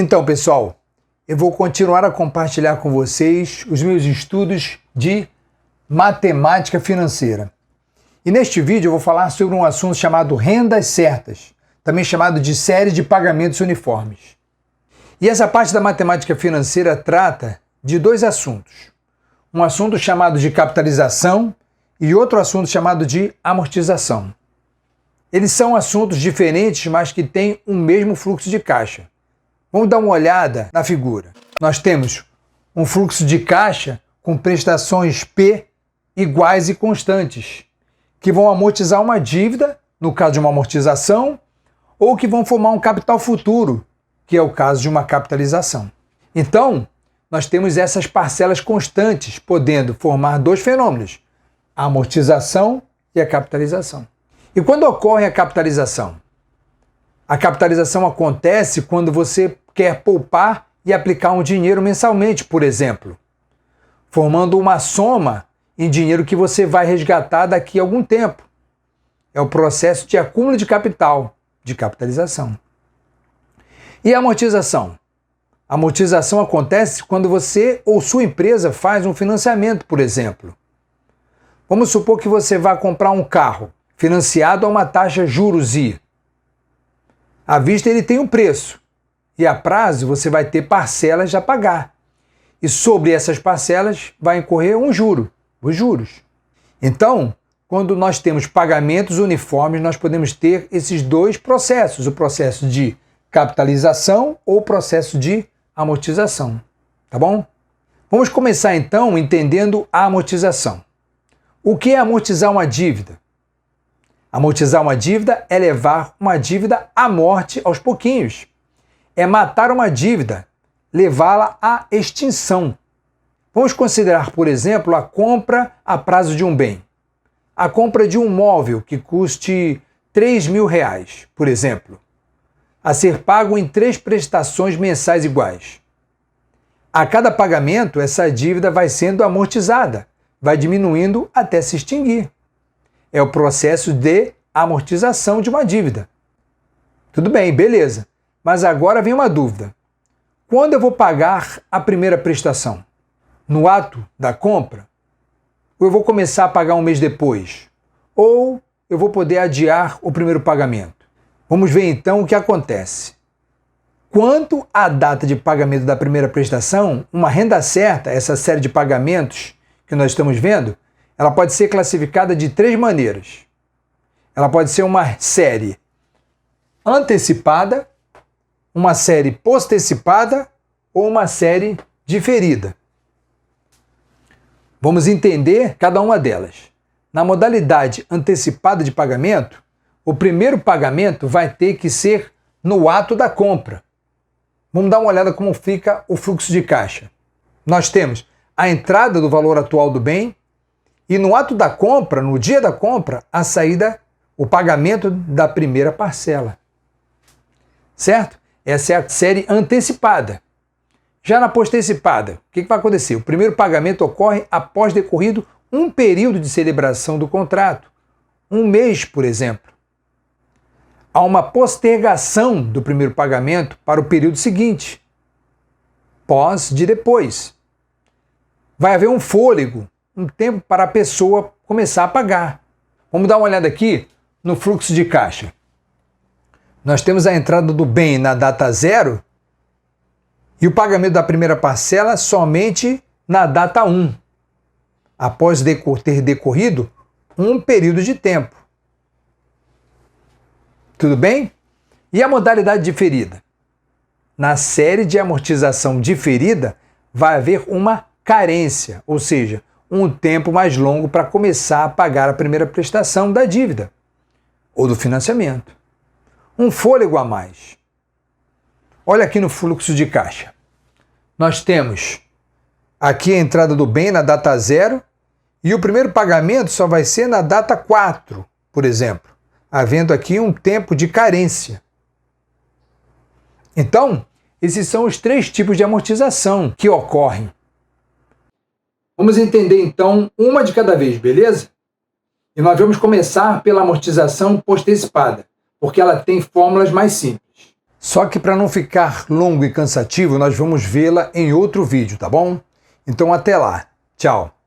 Então, pessoal, eu vou continuar a compartilhar com vocês os meus estudos de matemática financeira. E neste vídeo eu vou falar sobre um assunto chamado rendas certas, também chamado de série de pagamentos uniformes. E essa parte da matemática financeira trata de dois assuntos. Um assunto chamado de capitalização e outro assunto chamado de amortização. Eles são assuntos diferentes, mas que têm o mesmo fluxo de caixa. Vamos dar uma olhada na figura. Nós temos um fluxo de caixa com prestações P iguais e constantes, que vão amortizar uma dívida, no caso de uma amortização, ou que vão formar um capital futuro, que é o caso de uma capitalização. Então, nós temos essas parcelas constantes, podendo formar dois fenômenos, a amortização e a capitalização. E quando ocorre a capitalização? A capitalização acontece quando você quer poupar e aplicar um dinheiro mensalmente, por exemplo, formando uma soma em dinheiro que você vai resgatar daqui a algum tempo. É o processo de acúmulo de capital, de capitalização. E a amortização? A amortização acontece quando você ou sua empresa faz um financiamento, por exemplo. Vamos supor que você vai comprar um carro financiado a uma taxa juros I. À vista ele tem um preço e a prazo você vai ter parcelas a pagar. E sobre essas parcelas vai incorrer um juro, os juros. Então, quando nós temos pagamentos uniformes, nós podemos ter esses dois processos, o processo de capitalização ou o processo de amortização, tá bom? Vamos começar então entendendo a amortização. O que é amortizar uma dívida? Amortizar uma dívida é levar uma dívida à morte aos pouquinhos. É matar uma dívida, levá-la à extinção. Vamos considerar, por exemplo, a compra a prazo de um bem. A compra de um móvel que custe R$3.000, por exemplo, a ser pago em 3 prestações mensais iguais. A cada pagamento, essa dívida vai sendo amortizada, vai diminuindo até se extinguir. É o processo de amortização de uma dívida. Tudo bem, beleza. Mas agora vem uma dúvida. Quando eu vou pagar a primeira prestação? No ato da compra? Ou eu vou começar a pagar um mês depois? Ou eu vou poder adiar o primeiro pagamento? Vamos ver então o que acontece. Quanto à data de pagamento da primeira prestação, uma renda certa, essa série de pagamentos que nós estamos vendo, ela pode ser classificada de 3 maneiras. Ela pode ser uma série antecipada, uma série postecipada ou uma série diferida. Vamos entender cada uma delas. Na modalidade antecipada de pagamento, o primeiro pagamento vai ter que ser no ato da compra. Vamos dar uma olhada como fica o fluxo de caixa. Nós temos a entrada do valor atual do bem e no ato da compra, no dia da compra, a saída, o pagamento da primeira parcela. Certo? Essa é a série antecipada. Já na postecipada, o que vai acontecer? O primeiro pagamento ocorre após decorrido um período de celebração do contrato, um mês, por exemplo. Há uma postergação do primeiro pagamento para o período seguinte, pós de depois. Vai haver um fôlego, um tempo para a pessoa começar a pagar. Vamos dar uma olhada aqui no fluxo de caixa. Nós temos a entrada do bem na data 0 e o pagamento da primeira parcela somente na data 1, após ter decorrido um período de tempo. Tudo bem? E a modalidade diferida? Na série de amortização diferida, vai haver uma carência, ou seja, um tempo mais longo para começar a pagar a primeira prestação da dívida ou do financiamento. Um fôlego a mais. Olha aqui no fluxo de caixa. Nós temos aqui a entrada do bem na data 0 e o primeiro pagamento só vai ser na data 4, por exemplo, havendo aqui um tempo de carência. Então, esses são os 3 tipos de amortização que ocorrem. Vamos entender então uma de cada vez, beleza? E nós vamos começar pela amortização postecipada, porque ela tem fórmulas mais simples. Só que para não ficar longo e cansativo, nós vamos vê-la em outro vídeo, tá bom? Então até lá. Tchau!